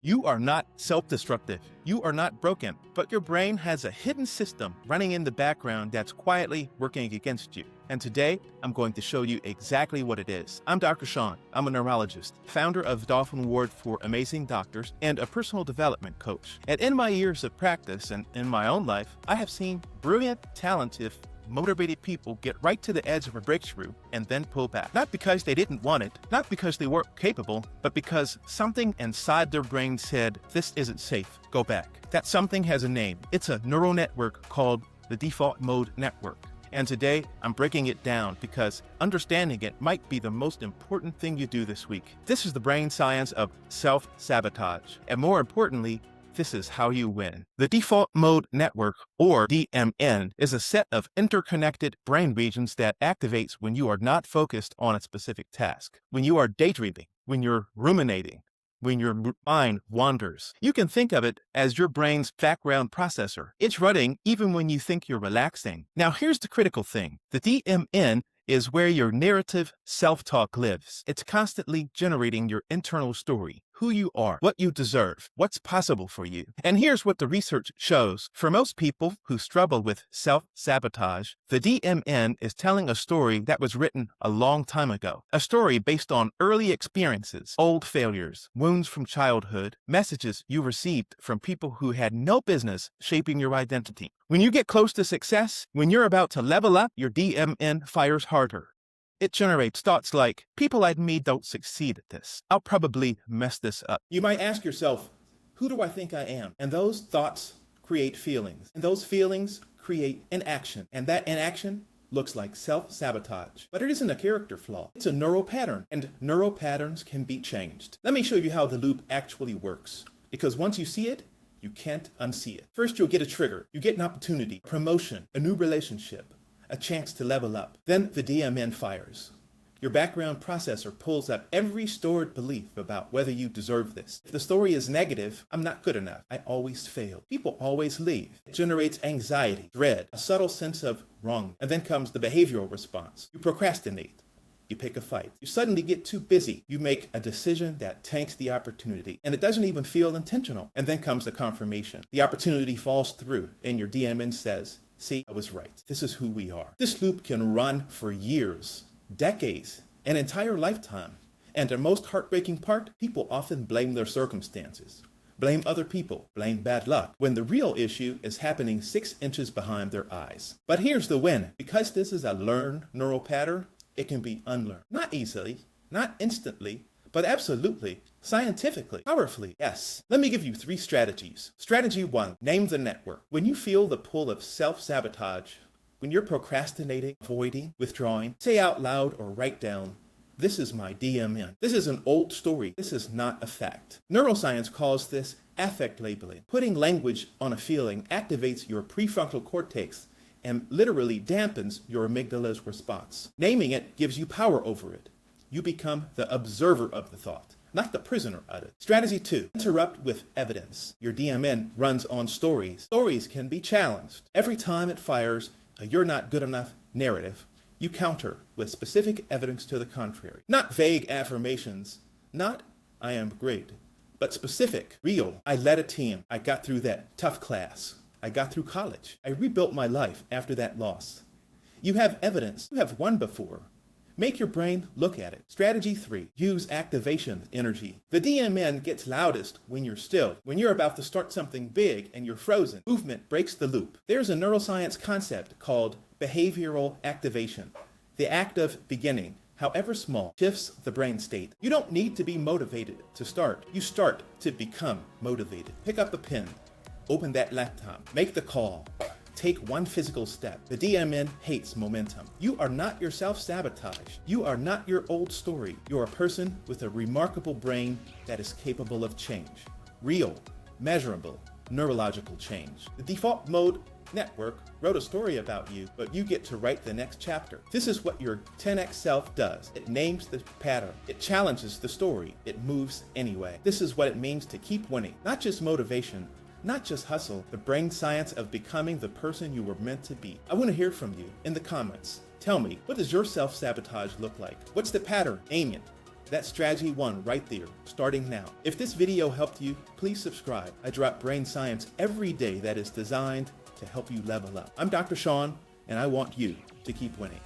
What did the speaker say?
You are not self-destructive. You are not broken, but your brain has a hidden system running in the background that's quietly working against you. And today, I'm going to show you exactly what it is. I'm Dr. Sean. I'm a neurologist, founder of Dolphin Ward for Amazing Doctors, and a personal development coach. And in my years of practice and in my own life, I have seen brilliant, talented, motivated people get right to the edge of a breakthrough and then pull back. Not because they didn't want it, not because they weren't capable, but because something inside their brain said, this isn't safe, go back. That something has a name. It's a neural network called the default mode network. And today, I'm breaking it down because understanding it might be the most important thing you do this week. This is the brain science of self-sabotage. And more importantly, this is how you win. The default mode network, or DMN, is a set of interconnected brain regions that activates when you are not focused on a specific task, when you are daydreaming, when you're ruminating, when your mind wanders. You can think of it as your brain's background processor. It's running even when you think you're relaxing. Now, here's the critical thing. The DMN is where your narrative self-talk lives. It's constantly generating your internal story, who you are, what you deserve, what's possible for you. And here's what the research shows. For most people who struggle with self-sabotage, the DMN is telling a story that was written a long time ago. A story based on early experiences, old failures, wounds from childhood, messages you received from people who had no business shaping your identity. When you get close to success, when you're about to level up, your DMN fires harder. It generates thoughts like, people like me don't succeed at this. I'll probably mess this up. You might ask yourself, who do I think I am? And those thoughts create feelings. And those feelings create inaction. And that inaction looks like self-sabotage. But it isn't a character flaw. It's a neural pattern. And neural patterns can be changed. Let me show you how the loop actually works. Because once you see it, you can't unsee it. First, you'll get a trigger. You get an opportunity, promotion, a new relationship, a chance to level up. Then the DMN fires. Your background processor pulls up every stored belief about whether you deserve this. If the story is negative, I'm not good enough, I always fail, people always leave. It generates anxiety, dread, a subtle sense of wrong. And then comes the behavioral response. You procrastinate. You pick a fight. You suddenly get too busy. You make a decision that tanks the opportunity. And it doesn't even feel intentional. And then comes the confirmation. The opportunity falls through and your DMN says, see, I was right. This is who we are. This loop can run for years, decades, an entire lifetime. And the most heartbreaking part, people often blame their circumstances, blame other people, blame bad luck, when the real issue is happening 6 inches behind their eyes. But here's the win. Because this is a learned neural pattern, it can be unlearned. Not easily, not instantly, but absolutely, scientifically, powerfully, yes. Let me give you 3 strategies. Strategy 1, name the network. When you feel the pull of self-sabotage, when you're procrastinating, avoiding, withdrawing, say out loud or write down, this is my DMN. This is an old story. This is not a fact. Neuroscience calls this affect labeling. Putting language on a feeling activates your prefrontal cortex and literally dampens your amygdala's response. Naming it gives you power over it. You become the observer of the thought, not the prisoner of it. Strategy 2, interrupt with evidence. Your DMN runs on stories. Stories can be challenged. Every time it fires a you're not good enough narrative, you counter with specific evidence to the contrary. Not vague affirmations, not I am great, but specific, real. I led a team. I got through that tough class. I got through college. I rebuilt my life after that loss. You have evidence. You have won before. Make your brain look at it. Strategy 3, use activation energy. The DMN gets loudest when you're still. When you're about to start something big and you're frozen, movement breaks the loop. There's a neuroscience concept called behavioral activation. The act of beginning, however small, shifts the brain state. You don't need to be motivated to start. You start to become motivated. Pick up a pen. Open that laptop, make the call, take one physical step. The DMN hates momentum. You are not your self-sabotage. You are not your old story. You're a person with a remarkable brain that is capable of change. Real, measurable, neurological change. The default mode network wrote a story about you, but you get to write the next chapter. This is what your 10x self does. It names the pattern. It challenges the story. It moves anyway. This is what it means to keep winning. Not just motivation, not just hustle, the brain science of becoming the person you were meant to be. I want to hear from you in the comments. Tell me, what does your self-sabotage look like? What's the pattern? Name it. That's strategy 1 right there, starting now. If this video helped you, please subscribe. I drop brain science every day that is designed to help you level up. I'm Dr. Sean, and I want you to keep winning.